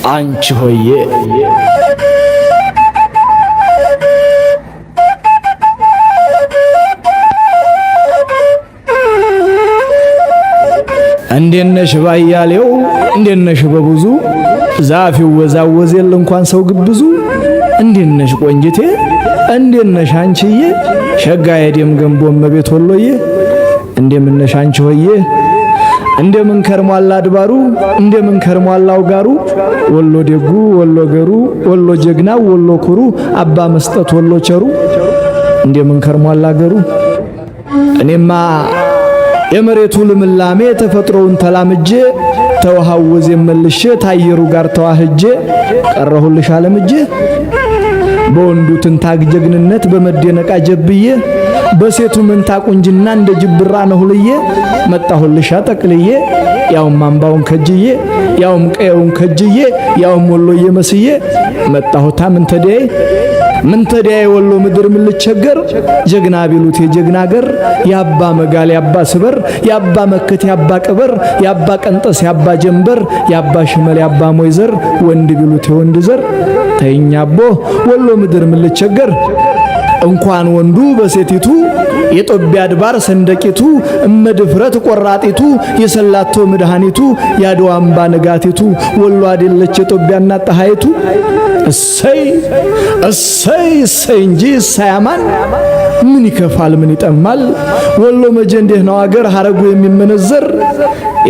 አንቺ ሆዬ እንዴነሽ ባያሌው እንዴነሽ በብዙ ዛፍ ይወዛወዜል እንኳን ሰው ግብዙ እንዴነሽ ቆንጅቴ እንዴነሽ አንቺዬ ሸጋዬ ደም ገንቦ መቤት ወሎዬ እንደምነሽ አንቺ ሆዬ እንደምን ከርሟል አድባሩ እንደምን ከርሟል አውጋሩ ወሎ ደጉ ወሎ ገሩ ወሎ ጀግናው ወሎ ኩሩ አባ መስጠት ወሎ ቸሩ እንደምን ከርሟል አገሩ እኔማ የመሬቱ ልምላሜ ተፈጥሮውን ተላምጄ ተውሃው ወዜ መልሼ ታየሩ ጋር ተዋህጄ ቀረሁልሽ አለምጄ በወንዱ ትንታግ ጀግንነት በመደነቃ ጀብዬ በሴቱ መንታ ቁንጅና እንደ ጅብራ ነሁልዬ መጣሁልሽ አጠቅልዬ ያውም አምባውን ከጅዬ ያውም ቀየውን ከጅዬ ያውም ወሎዬ መስዬ መጣሁታ ምን ተዳይ ወሎ ምድር ምን ልቸገር ጀግና ቢሉት የጀግና ገር ያባ መጋል ያባ ስበር ያባ መከት ያባ ቀበር ያባ ቀንጠስ ያባ ጀንበር ያባ ሽመል ያባ ሞይዘር ወንድ ቢሉት የወንድ ዘር ተይኛቦ ወሎ ምድር ምን ልቸገር እንኳን ወንዱ በሴቲቱ የጦቢያ አድባር ሰንደቂቱ እመድፍረት ቆራጢቱ የሰላቶ መድኃኒቱ ያድዋ አምባ ንጋቲቱ ወሎ አይደለች የጦቢያና ጣሃይቱ እሰይ እሰይ እሰይ እንጂ ሳያማን ምን ይከፋል ምን ይጠማል ወሎ መጀንዴህ ነው አገር ሐረጉ የሚመነዘር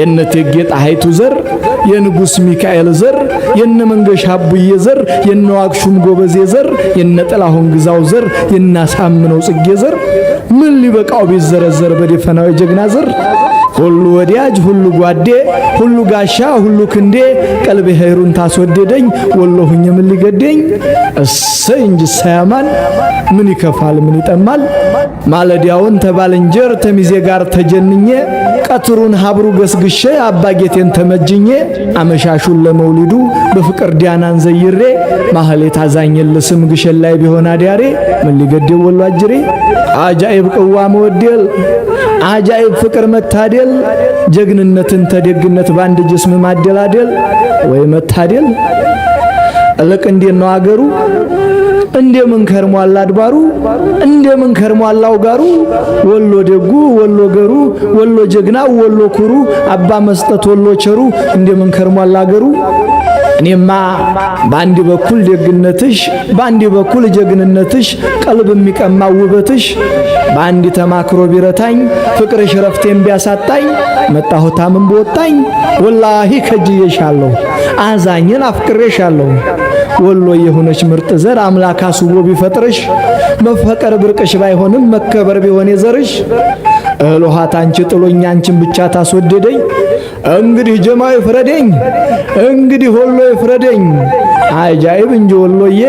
የነቴጌ ጣሃይቱ ዘር የንጉስ ሚካኤል ዘር የነመንገሻ አቡዬ ዘር የነዋክሹም ጎበዜ ዘር የነጠላሁን ግዛው ዘር የናሳምነው ጽጌ ዘር ምን ሊበቃው ቢዘረዘር በደፈናው የጀግና ዘር ሁሉ ወዲያጅ ሁሉ ጓዴ ሁሉ ጋሻ ሁሉ ክንዴ ቀልቤ ሄሩን ታስወደደኝ ወሎሁኝ ምን ሊገደኝ እሰይ እንጂ ሳያማን ምን ይከፋል ምን ይጠማል ማለዲያውን ተባልንጀር ተሚዜ ጋር ተጀንኜ ቀትሩን ሀብሩ ገስግሼ አባጌቴን ተመጅኜ አመሻሹን ለመውሊዱ በፍቅር ዲያናን ዘይሬ ማህሌት አዛኝል ስም ግሸን ላይ ቢሆን አዲያሬ ምን ሊገደው ወሎ አጅሬ አጃኢብ ቅዋ መወደል አጃኢብ ፍቅር መታደል ጀግንነትን ተደግነት ባንድ ጅስም ማደላደል ወይ መታደል እልቅ እንዴነው አገሩ እንደምን ከርሟል አድባሩ እንደምን ከርሟል አውጋሩ ወሎ ደጉ ወሎ ገሩ ወሎ ጀግናው ወሎ ኩሩ አባ መስጠት ወሎ ቸሩ እንደምን ከርሟል አገሩ እኔማ ባንዲ በኩል ደግነትሽ ባንዲ በኩል ጀግንነትሽ ቀልብ የሚቀማው ውበትሽ ባንዲ ተማክሮ ቢረታኝ ፍቅርሽ ረፍቴን ቢያሳጣኝ መጣሁታ ምን በወጣኝ ወላሂ ከጅዬሻለሁ አዛኝን አፍቅሬሻለሁ ወሎ የሆነች ምርጥ ዘር አምላክ አስቦ ቢፈጥርሽ መፈቀር ብርቅሽ ባይሆንም መከበር ቢሆን የዘርሽ እሎሃት አንቺ ጥሎኛ አንቺን ብቻ ታስወደደኝ እንግዲህ ጀማው ይፍረደኝ እንግዲህ ወሎ ይፍረደኝ አጃኢብ እንጂ ወሎዬ